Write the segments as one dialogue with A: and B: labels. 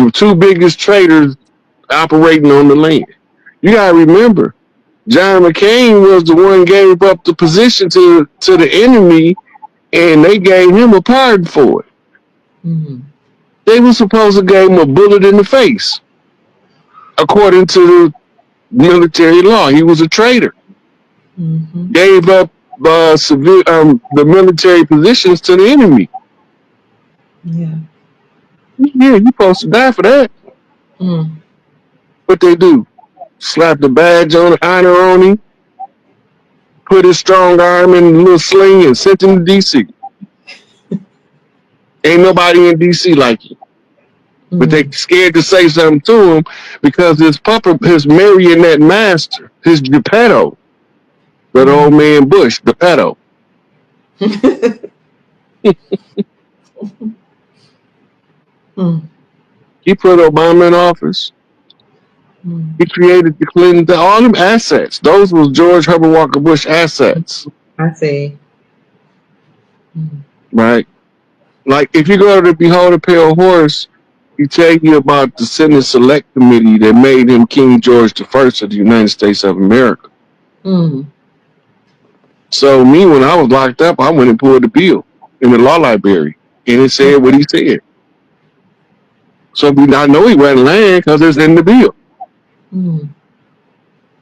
A: the two biggest traders operating on the land. You gotta remember, John McCain was the one gave up the position to the enemy, and they gave him a pardon for it.
B: Mm-hmm.
A: They were supposed to give him a bullet in the face, according to the military law. He was a traitor.
B: Mm-hmm.
A: Gave up the military positions to the enemy.
B: Yeah.
A: Yeah, you're supposed to die for that.
B: Mm.
A: What they do? Slap the badge on, honor on him, put his strong arm in a little sling, and sent him to D.C. Ain't nobody in D.C. like him. But they scared to say something to him because his marionette master, his Geppetto, that old man Bush, Geppetto. He put Obama in office. He created the Clinton, all them assets. Those was George Herbert Walker Bush assets.
B: I see.
A: Right? Like, if you go to Behold a Pale Horse, he tell you about the Senate Select Committee that made him King George I of the United States of America. So me, when I was locked up, I went and pulled the bill in the law library, and it said what he said. So I know he wasn't lying because it's in the bill.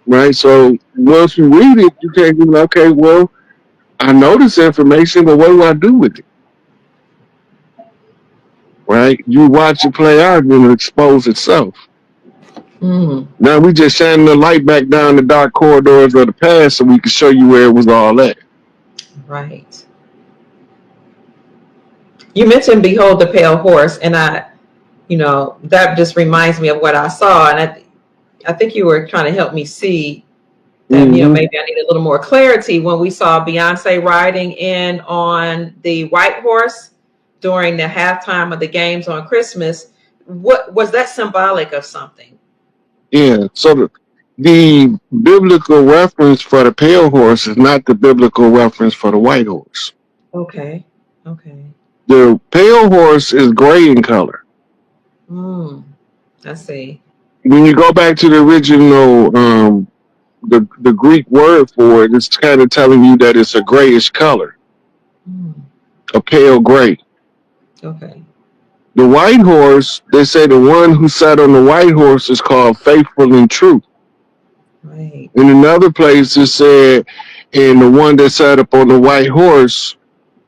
A: Right? So once you read it, you can't be like, okay, well, I know this information, but what do I do with it? Right? You watch it play out and it expose itself. Now we just shining the light back down the dark corridors of the past so we can show you where it was all at.
B: Right. You mentioned Behold the Pale Horse, and that just reminds me of what I saw, and I think you were trying to help me see that, maybe I need a little more clarity when we saw Beyonce riding in on the white horse during the halftime of the games on Christmas. What was that symbolic of something?
A: Yeah, so the biblical reference for the pale horse is not the biblical reference for the white horse.
B: Okay.
A: The pale horse is gray in color.
B: I see.
A: When you go back to the original, the Greek word for it, it's kind of telling you that it's a grayish color, a pale gray.
B: Okay.
A: The white horse, they say the one who sat on the white horse is called faithful and true.
B: Right.
A: In another place, it said, and the one that sat up on the white horse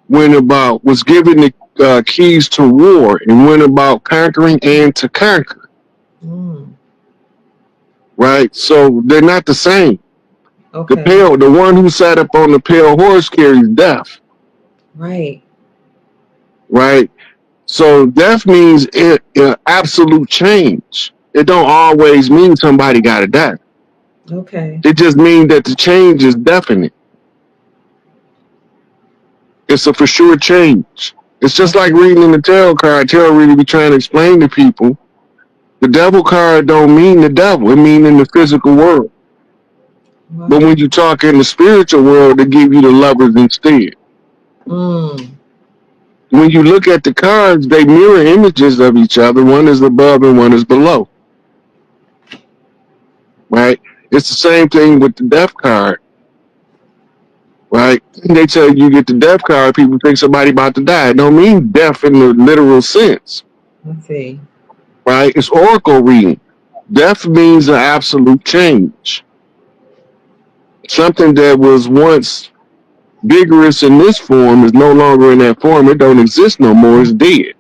A: was given the keys to war and went about conquering and to conquer. Right? So they're not the same.
B: Okay.
A: The one who sat up on the pale horse carries death.
B: Right.
A: Right? So death means absolute change. It don't always mean somebody got to die.
B: Okay.
A: It just means that the change is definite. It's a for sure change. It's just like reading the tarot card. Tarot really be trying to explain to people. The devil card don't mean the devil. It mean in the physical world. Wow. But when you talk in the spiritual world, they give you the lovers instead. When you look at the cards, they mirror images of each other. One is above and one is below. Right? It's the same thing with the death card. Right? They tell you get the death card, people think somebody about to die. It don't mean death in the literal sense.
B: Let's see.
A: Right? It's oracle reading. Death means an absolute change. Something that was once vigorous in this form is no longer in that form. It don't exist no more. It's dead.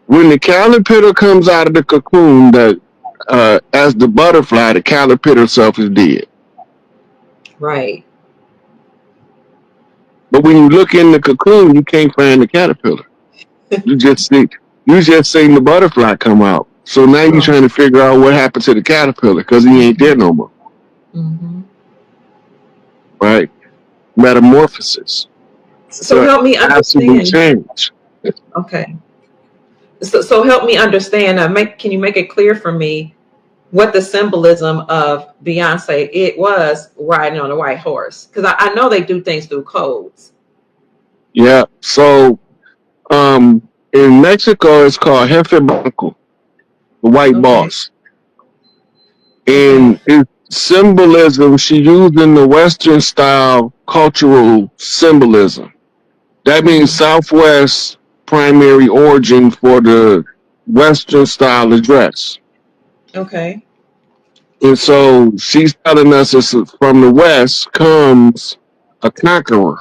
A: When the caterpillar comes out of the cocoon, as the butterfly, the caterpillar itself is dead.
B: Right.
A: But when you look in the cocoon, you can't find the caterpillar. You just seen the butterfly come out. So now you're trying to figure out what happened to the caterpillar because he ain't there no more. Right? Metamorphosis.
B: So help me understand.
A: Change.
B: Okay. So help me understand. Can you make it clear for me what the symbolism of Beyonce it was riding on a white horse? Because I know they do things through codes.
A: Yeah. So In Mexico, it's called Jefe Blanco, the white
B: Okay.
A: boss.
B: Okay.
A: And it's symbolism she used in the Western style cultural symbolism. That means
B: Mm.
A: Southwest primary origin for the Western style of dress.
B: Okay.
A: And so she's telling us it's from the West comes a conqueror.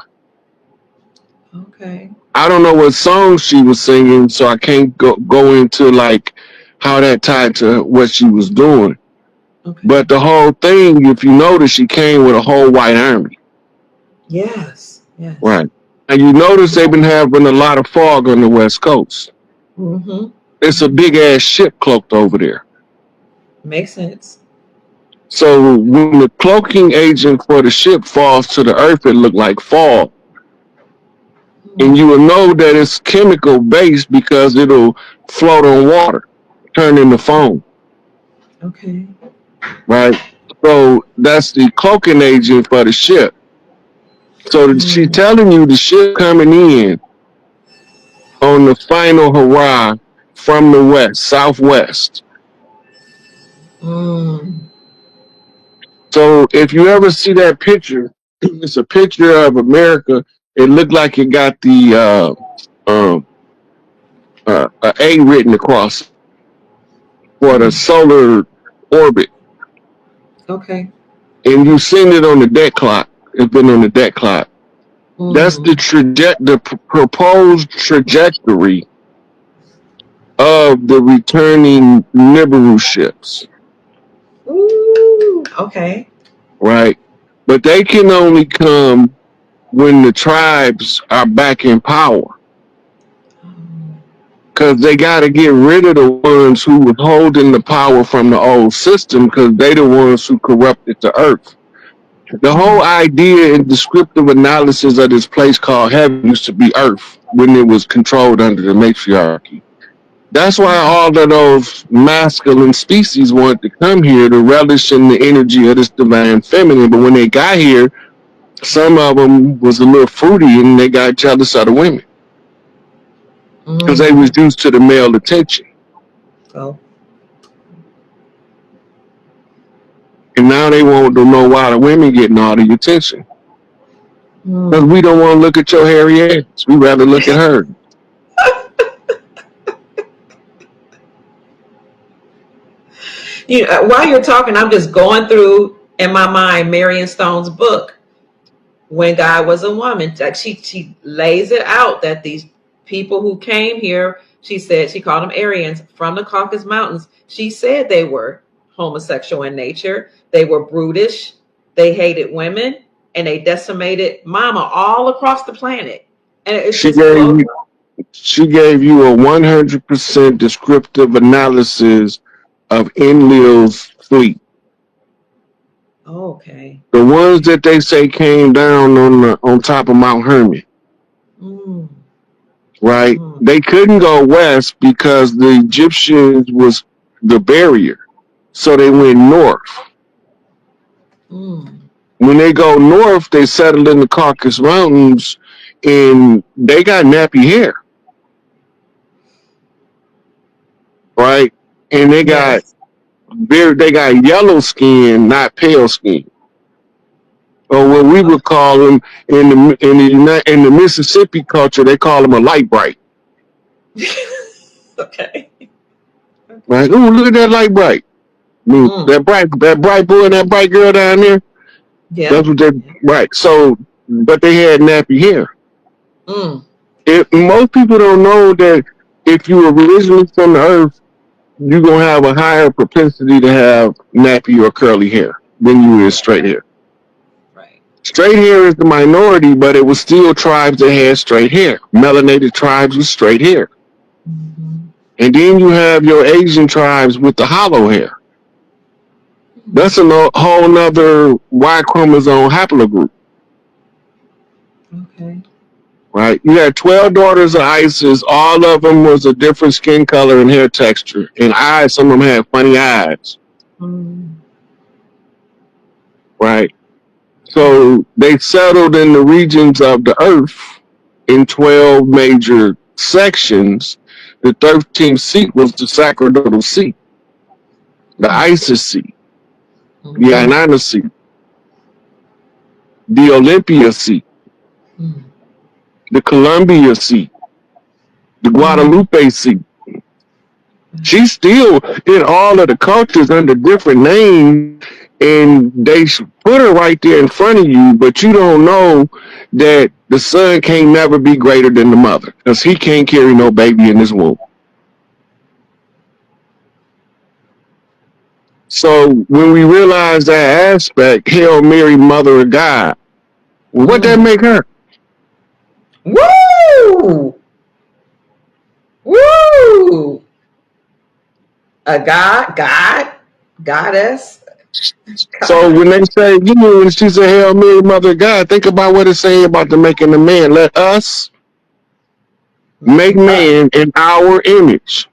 B: Okay.
A: I don't know what song she was singing, so I can't go into like how that tied to what she was doing.
B: Okay.
A: But the whole thing, if you notice, she came with a whole white army.
B: Yes. Yes.
A: Right. And you notice they've been having a lot of fog on the West Coast.
B: Mm-hmm.
A: It's a big ass ship cloaked over there.
B: Makes sense.
A: So when the cloaking agent for the ship falls to the earth, it look like fog. And
B: Mm.
A: you will know that it's chemical based because it'll float on water, turn into foam.
B: Okay.
A: Right. So that's the cloaking agent for the ship. So she's
B: Mm.
A: telling you the ship coming in on the final hurrah from the west, southwest.
B: Mm.
A: So if you ever see that picture, it's a picture of America. It looked like it got the A written across for the
B: Mm.
A: solar orbit,
B: Okay.
A: and you seen it on the deck clock. It's been on the deck clock. That's
B: Mm.
A: the proposed trajectory of the returning Nibiru ships,
B: Ooh. Okay.
A: right? But they can only come when the tribes are back in power.
B: Um,
A: Because they got to get rid of the ones who was holding the power from the old system because they the ones who corrupted the earth. The whole
B: mm.
A: idea and descriptive analysis of this place called heaven used to be earth when it was controlled under the matriarchy. That's why
B: Okay.
A: all of those masculine species wanted to come here to relish in the energy of this divine feminine. But when they got here, some of them was a little fruity and they got jealous of the women because they was
B: Mm.
A: used to the male attention.
B: Oh.
A: And now they want to know why the women getting all the attention. Because
B: Mm.
A: we don't want to look at your hairy ass. We rather look at her.
B: While you're talking, I'm just going through in my mind Marion Stone's book, When God Was a Woman. Like she lays it out that these people who came here, she said she called them Aryans from the Caucasus Mountains. She said they were homosexual in nature. They were brutish. They hated women, and they decimated mama all across the planet. And it
A: She
B: just
A: gave
B: blows.
A: you, she gave you a 100% descriptive analysis of Enlil's fleet.
B: Oh, okay.
A: The ones that they say came down on top of Mount Hermon,
B: Mm,
A: right?
B: mm,
A: They couldn't go west because the Egyptians was the barrier. So they went north.
B: mm.
A: When they go north, they settled in the Caucasus Mountains and they got nappy hair, right? And
B: Yes.
A: they got yellow skin, not pale skin. Or what we would call them in the Mississippi culture, they call them a light bright.
B: Okay.
A: Right?
B: Okay.
A: Ooh, look at that light bright. I mean,
B: Mm.
A: that bright boy and that bright girl down there.
B: Yeah.
A: That's what they right. So, but they had nappy hair.
B: Mm.
A: Most people don't know that if you were originally from the earth, you're gonna have a higher propensity to have nappy or curly hair than you is straight hair.
B: Right.
A: Straight hair is the minority, but it was still tribes that had straight hair. Melanated tribes with straight hair.
B: Mm-hmm.
A: And then you have your Asian tribes with the hollow hair. That's a whole nother Y chromosome haplogroup,
B: Okay.
A: right? You had 12 daughters of Isis. All of them was a different skin color and hair texture. And eyes, some of them had funny eyes,
B: Mm.
A: right?
B: Okay.
A: So they settled in the regions of the earth in 12 major sections, the 13th seat was the sacerdotal seat, the Isis seat, the Inanna seat, the Olympia seat, the Columbia seat, the Guadalupe seat. She's still in all of the cultures under different names, and they put her right there in front of you, but you don't know that the son can't never be greater than the mother because he can't carry no baby in his womb. So when we realize that aspect, Hail Mary, Mother of God, what that make her?
B: Woo! Woo! A goddess.
A: So when they say, when she said Hail Mary, Mother of God, think about what it's saying about the making of man. Let us make man in our image.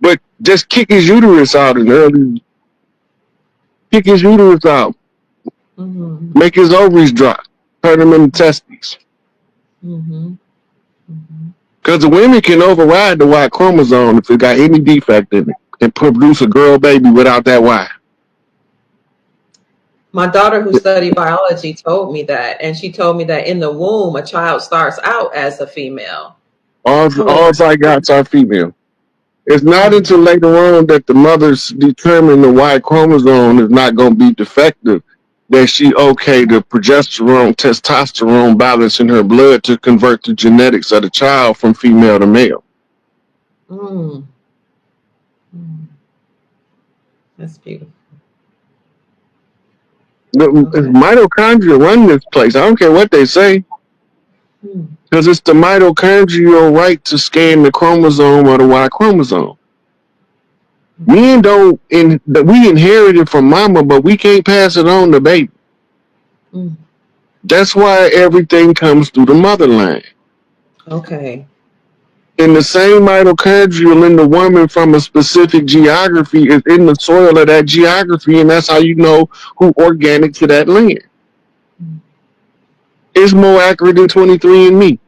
A: But just kick his uterus out and early. Kick his uterus out. Make his ovaries drop. Turn them into testes. Because the women can override the Y chromosome if it got any defect in it and produce a girl baby without that Y.
B: My daughter, who studied biology, told me that, and she told me that in the womb, a child starts out as a female.
A: All zygotes are female. It's not until later on that the mothers determine the Y chromosome is not going to be defective that she okay the progesterone, testosterone balance in her blood to convert the genetics of the child from female to male.
B: That's beautiful.
A: The mitochondria run this place. I don't care what they say. Because it's the mitochondrial right to scan the chromosome or the Y chromosome. We inherit it from mama, but we can't pass it on to baby. That's why everything comes through the motherline.
B: Okay.
A: And the same mitochondrial in the woman from a specific geography is in the soil of that geography, and that's how you know who organic to that land. It's more accurate than 23andMe.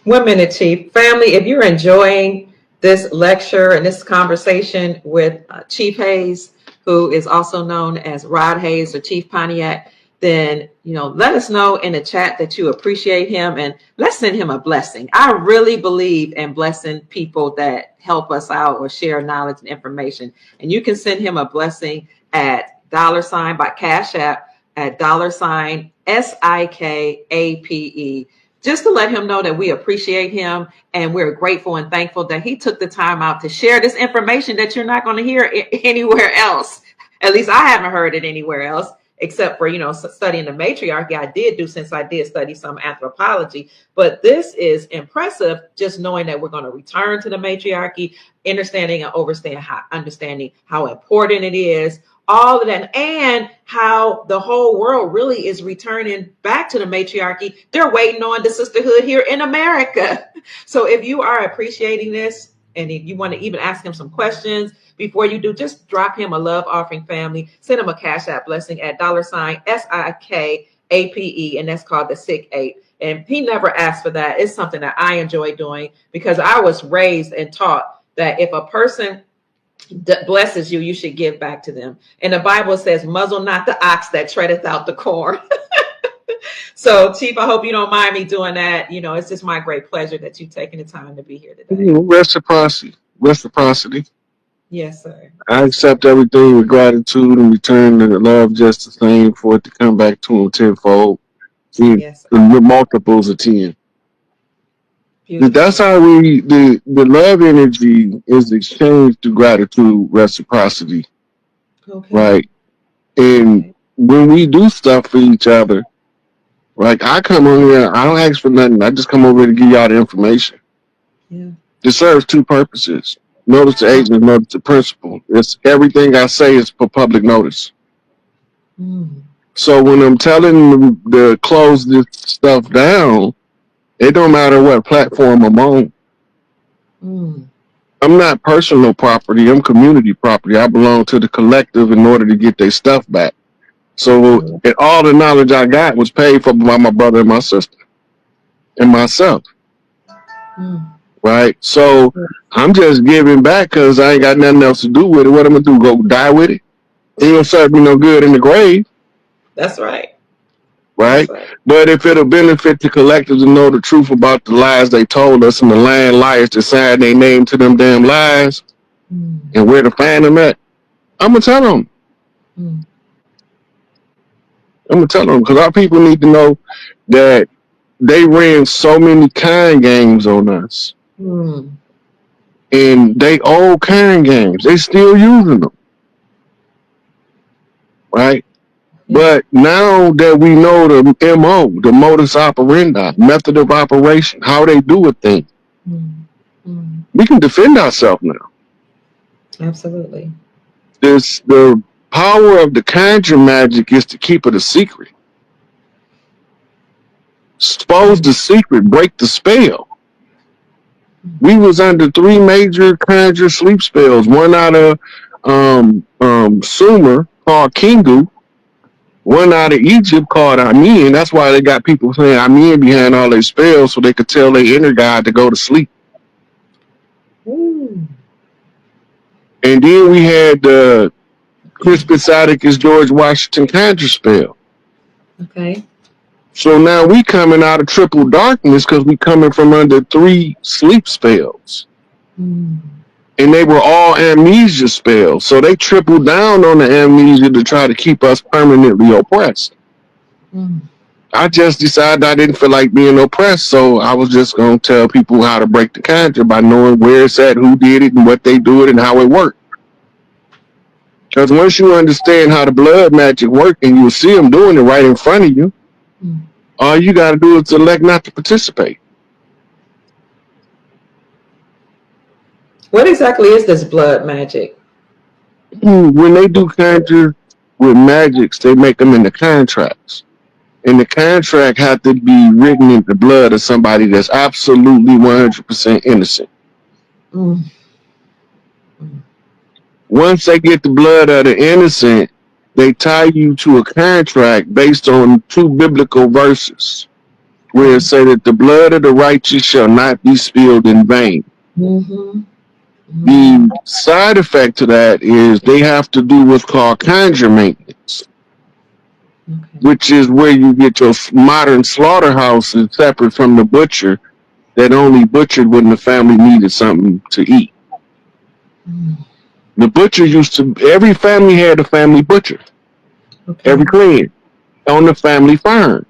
B: 1 minute, Chief. Family, if you're enjoying this lecture and this conversation with Chief Hayes, who is also known as Rod Hayes or Chief Pontiac, then, let us know in the chat that you appreciate him, and let's send him a blessing. I really believe in blessing people that help us out or share knowledge and information. And you can send him a blessing at $ by Cash App at $ SIKAPE. Just to let him know that we appreciate him and we're grateful and thankful that he took the time out to share this information that you're not going to hear anywhere else. At least I haven't heard it anywhere else, except for, studying the matriarchy. I did do, since I did study some anthropology. But this is impressive, just knowing that we're going to return to the matriarchy, understanding how important it is, all of that, and how the whole world really is returning back to the matriarchy. They're waiting on the sisterhood here in America. So if you are appreciating this, and if you want to even ask him some questions before you do, just drop him a love offering, family. Send him a Cash App blessing at $ SIKAPE, and that's called the SikApe. And he never asked for that. It's something that I enjoy doing because I was raised and taught that if a person blesses you, you should give back to them. And the Bible says, muzzle not the ox that treadeth out the corn. So, Chief, I hope you don't mind me doing that. It's just my great pleasure that you've taken the time to be here today.
A: Reciprocity.
B: Yes, sir.
A: I accept everything with gratitude and return the love just the same for it to come back to him tenfold.
B: Yes,
A: the multiples of 10. Beautiful. That's how the love energy is exchanged through gratitude, reciprocity. Okay. Right. And when we do stuff for each other, like I come on here, I don't ask for nothing. I just come over to give y'all the information. Yeah. It serves two purposes. Notice the agent, notice the principle. It's everything I say is for public notice. So when I'm telling them to close this stuff down, it don't matter what platform I'm on. I'm not personal property. I'm community property. I belong to the collective in order to get their stuff back. So and all the knowledge I got was paid for by my brother and my sister and myself. Right? So I'm just giving back because I ain't got nothing else to do with it. What I'm gonna do? Go die with it? It ain't gonna serve me no good in the grave.
B: That's right.
A: Right?
B: That's right.
A: But if it'll benefit the collective to know the truth about the lies they told us and the lying liars that signed their name to them damn lies and where to find them at, I'm gonna tell them. I'm gonna tell them because our people need to know that they ran so many kind games on us. And they old kind games. They still using them. Right? But now that we know the MO, the modus operandi, method of operation, how they do a thing, we can defend ourselves now.
B: Absolutely.
A: The power of the conjure magic is to keep it a secret. Expose the secret, break the spell. We was under 3 major conjure sleep spells. One out of Sumer called Kingu. One out of Egypt called Amin. That's why they got people saying Amin behind all their spells so they could tell their inner god to go to sleep. And then we had the Crispus Atticus George Washington conjure spell.
B: Okay.
A: So now we coming out of triple darkness because we coming from under 3 sleep spells. And they were all amnesia spells. So they tripled down on the amnesia to try to keep us permanently oppressed. I just decided I didn't feel like being oppressed, so I was just going to tell people how to break the conjure by knowing where it's at, who did it, and what they do it, and how it worked. Because once you understand how the blood magic works, and you'll see them doing it right in front of you, all you got to do is elect not to participate.
B: What exactly is this blood magic?
A: When they do conjure with magics, they make them into contracts. And the contract had to be written in the blood of somebody that's absolutely 100% innocent. Once they get the blood of the innocent, they tie you to a contract based on 2 biblical verses where it say that the blood of the righteous shall not be spilled in vain. The side effect to that is they have to do what's called conjure maintenance, which is where you get your modern slaughterhouses separate from the butcher that only butchered when the family needed something to eat. The butcher every family had a family butcher. Every clan on the family farm.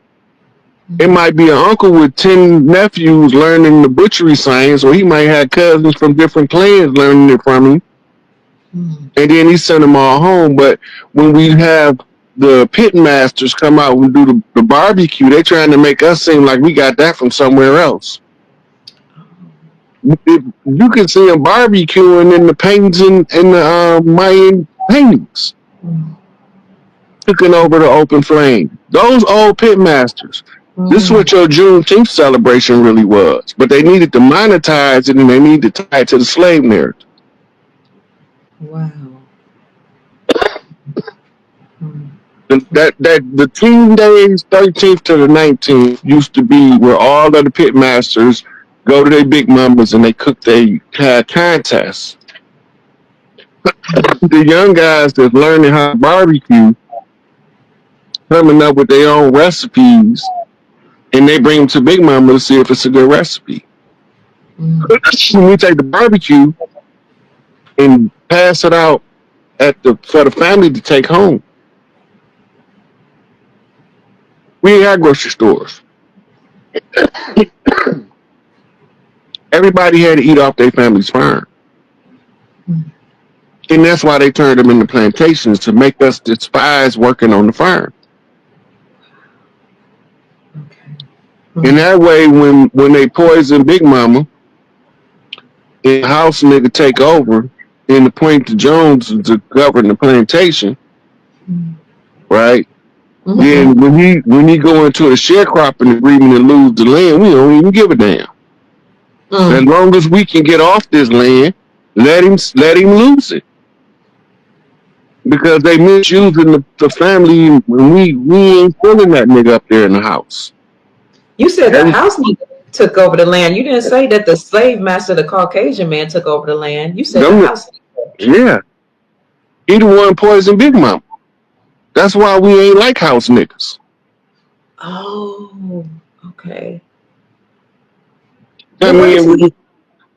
A: It might be an uncle with 10 nephews learning the butchery science, or he might have cousins from different clans learning it from him. And then he sent them all home. But when we have the pit masters come out and do the barbecue, they're trying to make us seem like we got that from somewhere else. You can see them barbecuing in the paintings in the Mayan paintings. Cooking over the open flame. Those old pit masters. This is what your Juneteenth celebration really was. But they needed to monetize it and they needed to tie it to the slave narrative.
B: Wow.
A: The teen days, 13th to the 19th, used to be where all of the pit masters go to their big mamas and they cook their contests. The young guys that's learning how to barbecue, coming up with their own recipes, and they bring them to Big Mama to see if it's a good recipe. When we take the barbecue and pass it out for the family to take home, we ain't had grocery stores. Everybody had to eat off their family's farm. And that's why they turned them into plantations, to make us despise working on the farm. And that way, when they poison Big Mama, and the house nigga take over, and appoint the Jones to govern the plantation, right? Then when he go into a sharecropping agreement and lose the land, we don't even give a damn. As long as we can get off this land, let him lose it. because they misusing the family, and we ain't pulling that nigga up there in the house.
B: You said the
A: Every,
B: house nigga took over the land. You didn't say that the slave master, the Caucasian man, took over the land. You said the
A: them,
B: house nigga.
A: yeah, he the one poisoned Big Mama. That's why we ain't like house niggas.
B: Oh, okay.
A: Come
B: What is
A: in
B: he?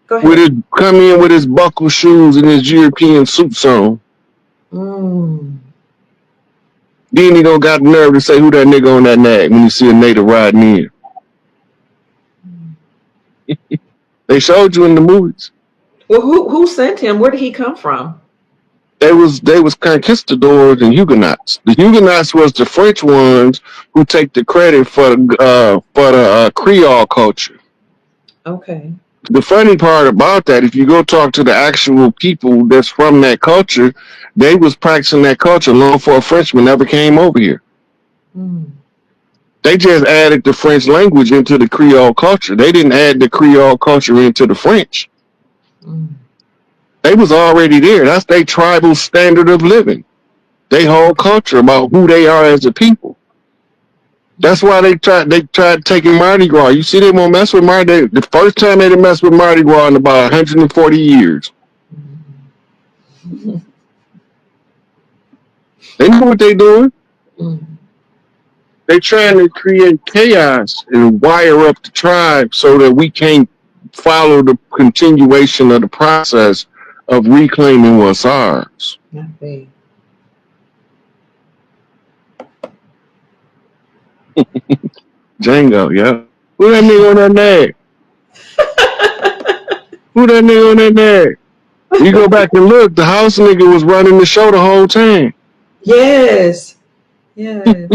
B: Go
A: with
B: ahead.
A: his come in with his buckle shoes and his European suits on.
B: Mm.
A: Then he gonna got the nerve to say who that nigga on that nag when you see a native riding in. They showed you in the movies.
B: Well, who sent him? Where did he come from?
A: They was conquistadors and Huguenots. The Huguenots was the French ones who take the credit for the Creole culture.
B: Okay.
A: The funny part about that, if you go talk to the actual people that's from that culture, they was practicing that culture long before a Frenchman ever came over here.
B: Mm.
A: They just added the French language into the Creole culture. They didn't add the Creole culture into the French.
B: Mm.
A: They was already there. That's their tribal standard of living. They whole
B: Okay.
A: culture about who they are as a people. That's why they tried taking Mardi Gras. You see, they won't mess with Mardi. The first time they didn't mess with Mardi Gras in about 140 years.
B: Mm.
A: They know what they doing.
B: Mm.
A: They trying to create chaos and wire up the tribe so that we can't follow the continuation of the process of reclaiming what's ours.
B: I see.
A: Django, yeah. Who that nigga on that nag? Who that nigga on that nag? You go back and look, the house nigga was running the show the whole time.
B: Yes. Yes.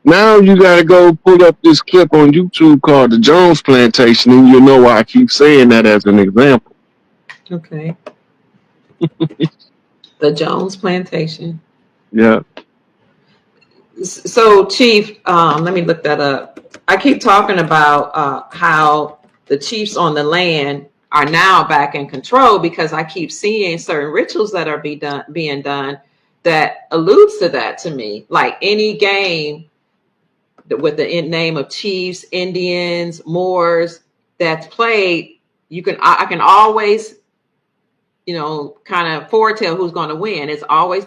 A: Now you gotta go pull up this clip on YouTube called The Jones Plantation, and you'll know why I keep saying that as an example.
B: Okay. The Jones Plantation.
A: Yeah.
B: So, Chief, let me look that up. I keep talking about how the chiefs on the land are now back in control because I keep seeing certain rituals that are being done that alludes to that to me. Like any game with the name of chiefs, Indians, Moors that's played, I can always kind of foretell who's going to win. It's always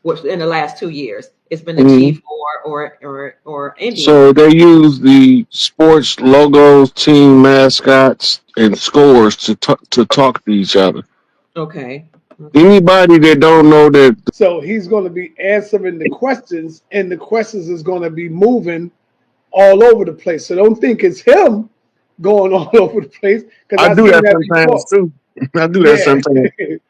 B: what's in the last 2 years. It's been the
A: Mm-hmm.
B: chief or Indian.
A: So they use the sports logos, team mascots, and scores to talk to each other.
B: Okay. Okay.
A: Anybody that don't know that,
C: So he's going to be answering the questions, and the questions is going to be moving all over the place. So don't think it's him going all over the place because
A: I
C: I've
A: do
C: seen
A: that
C: that
A: sometimes
C: before.
A: too. I do that
C: Yeah,
A: sometimes.
C: yeah, it's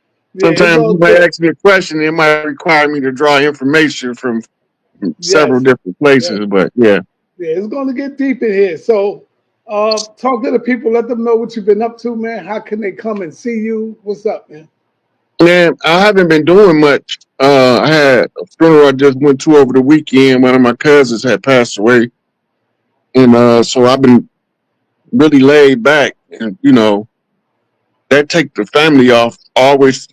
A: Sometimes
C: all
A: you might
C: good.
A: ask me a question, it might require me to draw information from several
C: Yes,
A: different
C: yeah,
A: places. But yeah,
C: yeah. It's going to get deep in here. So, talk to the people. Let them know what you've been up to, man. How can they come and see you? What's up, man?
A: man, I haven't been doing much. I had a funeral I just went to over the weekend. One of my cousins had passed away, and so I've been really laid back, and that take the family off. Always,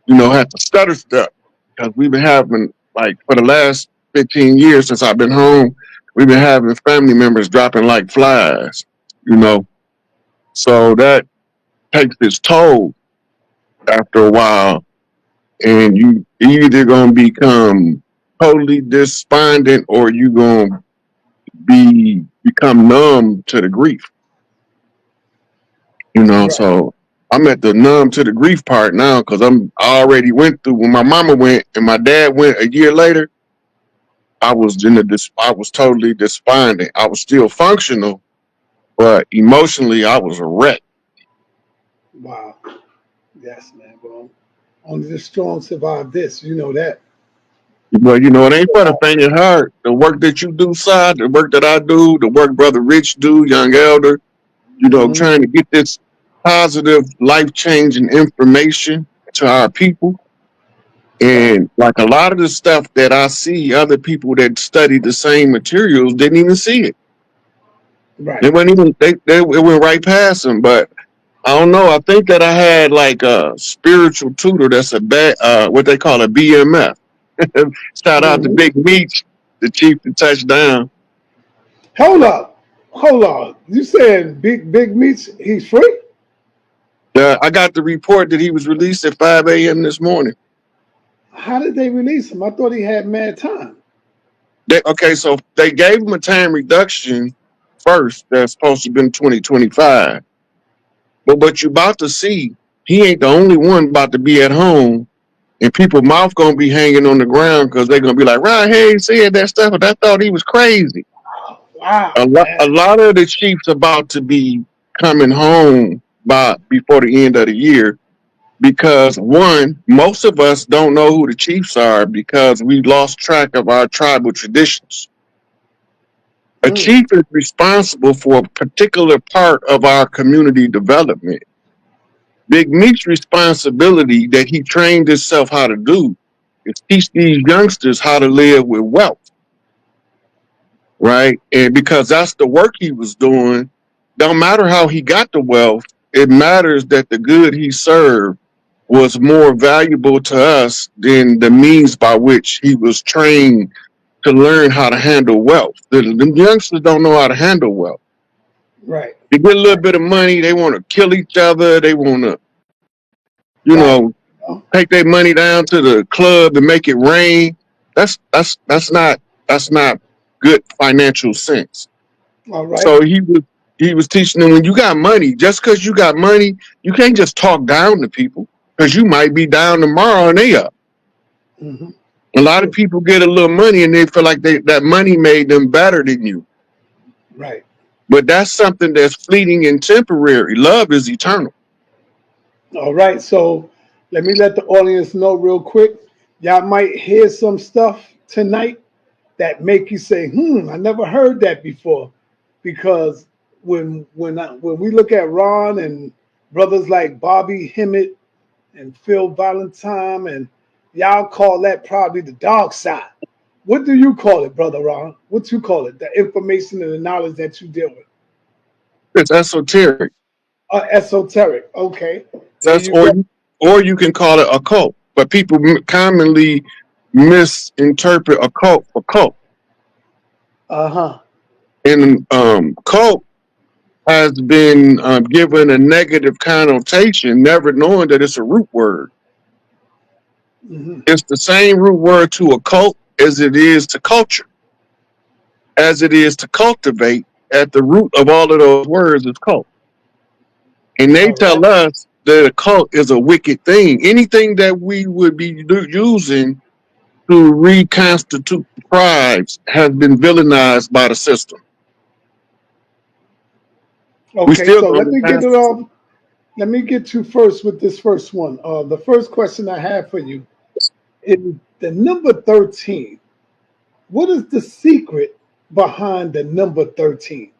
A: have to stutter stuff because we've been having like for the last 15 years since I've been home, we've been having family members dropping like flies. You know, so that takes its toll after a while, and you either gonna become totally despondent or you gonna become numb to the grief.
C: Right.
A: So I'm at the numb to the grief part now because I already went through when my mama went and my dad went a year later. I was totally despondent. I was still functional, but emotionally I was a wreck.
C: Wow. Yes, man. Well, only the strong survive this. You know that.
A: But it ain't for the faint of heart. The work that you do, side, the work that I do, the work Brother Rich do, Young Elder,
C: Mhm.
A: trying to get this positive, life changing information to our people.
C: Right.
A: And like a lot of the stuff that I see, other people that study the same materials didn't even see it.
C: Right.
A: It went even it went right past them. But I don't know. I think that I had like a spiritual tutor that's a bad, what they call a BMF. Shout out to
C: Hmm.
A: Big Meech, the chief to touchdown.
C: Hold up, hold on. You saying Big Meats? He's free?
A: I got the report that he was released at 5 a.m. this morning.
C: How did they release him? I thought he had mad time.
A: Okay, so they gave him a time reduction first. That's supposed to have been 2025. But what you about to see, he ain't the only one about to be at home, and people mouth gonna be hanging on the ground because they're gonna be like, "Right, hey, said that stuff, but I thought he was crazy."
C: Wow,
A: A
C: man.
A: lot of the chiefs about to be coming home by before the end of the year because one, most of us don't know who the chiefs are because we lost track of our tribal traditions. A
C: Mm,
A: chief is responsible for a particular part of our community development. Big Meech's responsibility that he trained himself how to do is teach these youngsters how to live with wealth, right? And because that's the work he was doing, don't matter how he got the wealth, it matters that the good he served was more valuable to us than the means by which he was trained to learn how to handle wealth. The youngsters don't know how to handle wealth.
C: right,
A: They get a little
C: right,
A: bit of money, they want to kill each other, they want to, you
C: right.
A: know,
C: Oh,
A: take their money down to the club and make it rain. That's not good financial sense.
C: all right.
A: So he was teaching them when you got money, just because you got money, you can't just talk down to people because you might be down tomorrow and they up.
C: Hmm.
A: A lot of
C: True.
A: people get a little money and they feel like that money made them better than you.
C: Right.
A: But that's something that's fleeting and temporary. Love is eternal.
C: All right. So let me let the audience know real quick. Y'all might hear some stuff tonight that make you say, I never heard that before. Because when we look at Ron and brothers like Bobby Hemmett and Phil Valentine, and y'all call that probably the dark side. What do you call it, Brother Ron? What you call it? The information and the knowledge that you deal with.
A: It's esoteric.
C: Esoteric. Okay. There
A: That's
C: you go.
A: or you can call it a cult. But people commonly misinterpret a cult for cult.
C: Uh-huh.
A: And cult has been given a negative connotation, never knowing that it's a root word.
C: Hmm.
A: It's the same root word to a cult as it is to culture, as it is to cultivate. At the root of all of those words is cult. And they
C: All right.
A: tell us that a cult is a wicked thing. Anything that we would be using to reconstitute tribes has been villainized by the system. We
C: Okay,
A: still
C: so
A: gonna
C: let me get it
A: reconstitute.
C: off. Let me get you first with this first one. The first question I have for you is the number 13. What is the secret behind the number 13?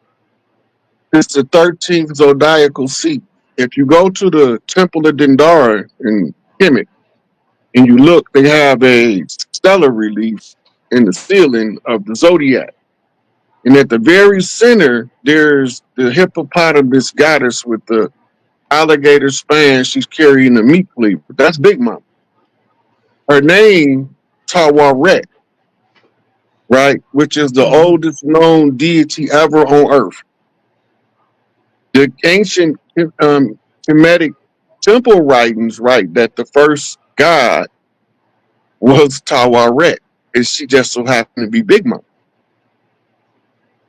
A: It's the 13th zodiacal seat. If you go to the Temple of Dendara in Kemet and you look, they have a stellar relief in the ceiling of the zodiac. And at the very center, there's the hippopotamus goddess with the alligator span. She's carrying a meat cleaver. That's Big Mama. Her name, Tawaret, right? Which is the
C: Hmm.
A: oldest known deity ever on earth. The ancient Kemetic temple writings write that the first god was Tawaret, and she just so happened to be Big Mama,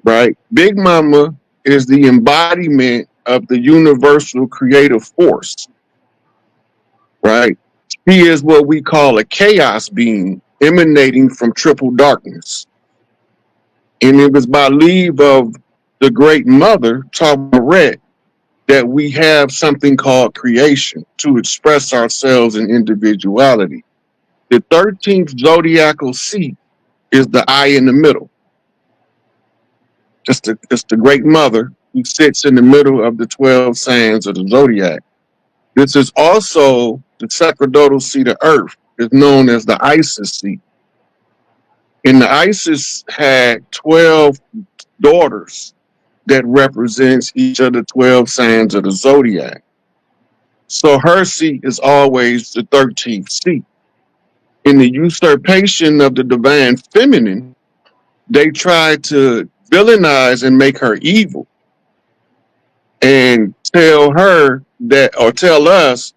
A: right? Big Mama is the embodiment of the universal creative force, right? She is what we call a chaos being emanating from triple darkness. And it was by leave of the great mother, Tawaret, that we have something called creation to express ourselves in individuality. The 13th zodiacal seat is the eye in the middle. Just the great mother who sits in the middle of the 12 signs of the zodiac. This is also the sacerdotal seat of earth. It's known as the Isis seat. And the Isis had 12 daughters that represents each of the 12 signs of the zodiac. So her seat is always the 13th seat. In the usurpation of the divine feminine, they try to villainize and make her evil and tell her that, or tell us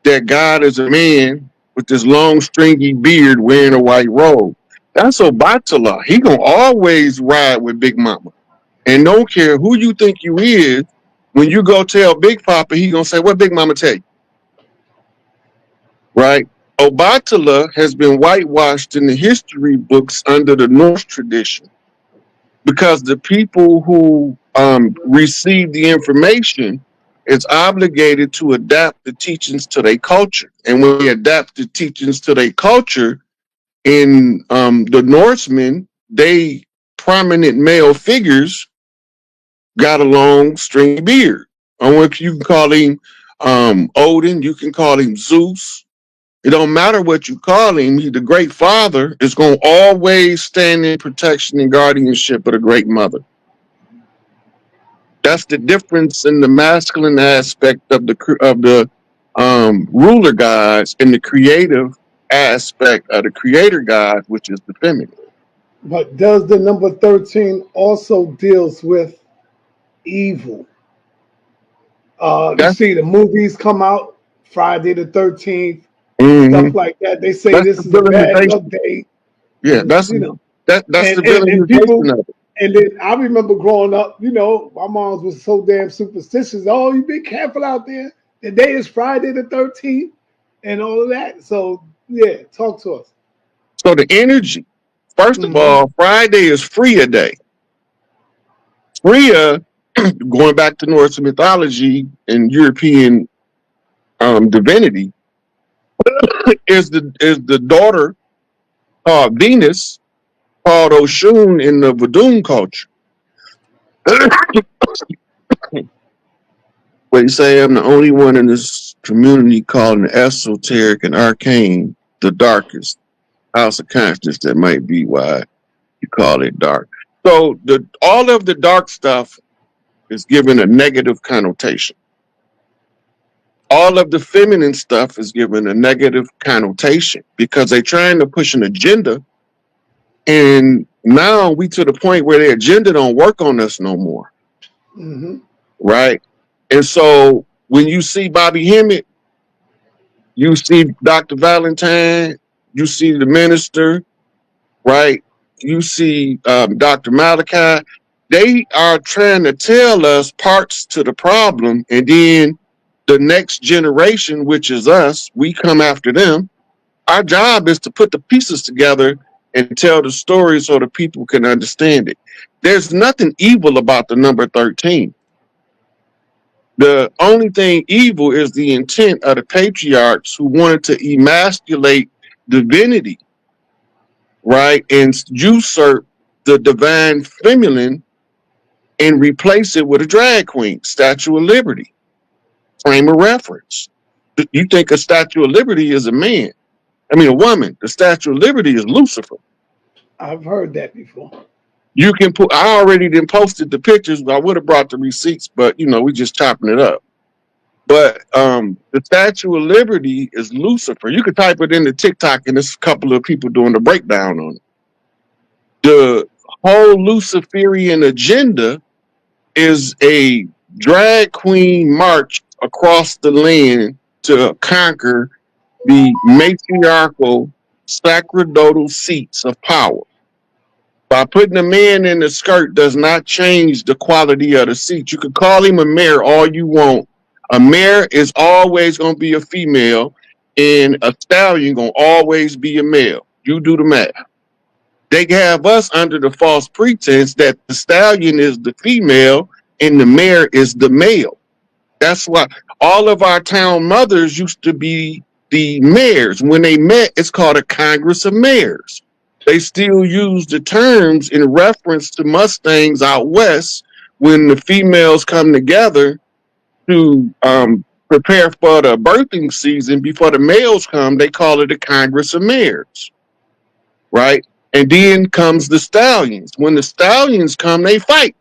A: that God is a man with this long stringy beard wearing a white robe. That's Obatala. He gonna always ride with Big Mama. And don't care who you think you is, when you go tell Big Papa, he gonna say, what Big Mama tell you? Right? Obatala has been whitewashed in the history books under the Norse tradition because the people who receive the information is obligated to adapt the teachings to their culture. And when they adapt the teachings to their culture, in the Norsemen, they prominent male figures got a long stringy beard. You can call him Odin, you can call him Zeus. It don't matter what you call him. He, the great father, is going to always stand in protection and guardianship of the great mother. That's the difference in the masculine aspect of the ruler gods and the creative aspect of the creator god, which is the feminine.
C: But does the number 13 also deals with evil? You
A: That's
C: see the movies come out, Friday the 13th, stuff
A: mm-hmm.
C: like that. They say
A: That's
C: this
A: the
C: is a bad luck
A: villainization.
C: day,
A: Yeah,
C: and you know,
A: that's the
C: and people.
A: villainization of it.
C: And then I remember growing up, you know, my mom was so damn superstitious. Oh, you be careful out there. The day is Friday the 13th and all of that. So, yeah, talk to us.
A: So the energy, first of
C: Mm-hmm.
A: all, Friday is Freya Day. Freya, going back to Norse mythology and European divinity, is the daughter called Venus, called Oshun in the Vadum culture. What you say? I'm the only one in this community calling the esoteric and arcane the darkest house of consciousness. That might be why you call it dark. So all of the dark stuff is given a negative connotation. All of the feminine stuff is given a negative connotation because they're trying to push an agenda. And now we to the point where their agenda don't work on us no more.
C: Mm-hmm.
A: Right. And so when you see Bobby Hemmett, you see Dr. Valentine, you see the minister, right? You see Dr. Malachi. They are trying to tell us parts to the problem, and then the next generation, which is us, we come after them. Our job is to put the pieces together and tell the story so the people can understand it. There's nothing evil about the number 13. The only thing evil is the intent of the patriarchs who wanted to emasculate divinity, right? And usurp the divine feminine and replace it with a drag queen, Statue of Liberty, frame of reference. You think a Statue of Liberty is a man. I mean, a woman. The Statue of Liberty is Lucifer.
C: I've heard that before.
A: You can put, I already then posted the pictures. I would have brought the receipts, but we just chopping it up. But the Statue of Liberty is Lucifer. You could type it into TikTok and there's a couple of people doing the breakdown on it. The whole Luciferian agenda is a drag queen march across the land to conquer the matriarchal sacerdotal seats of power. By putting a man in the skirt does not change the quality of the seat. You can call him a mayor all you want. A mayor is always going to be a female, and a stallion going to always be a male. You do the math. They have us under the false pretense that the stallion is the female and the mayor is the male. That's why all of our town mothers used to be the mayors. When they met, it's called a Congress of Mayors. They still use the terms in reference to Mustangs out west when the females come together to prepare for the birthing season. Before the males come, they call it a Congress of Mayors, right? And then comes the stallions. When the stallions come, they fight.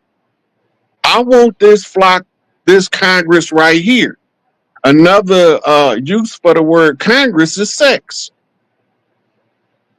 A: I want this flock, this Congress right here. Another use for the word Congress is sex.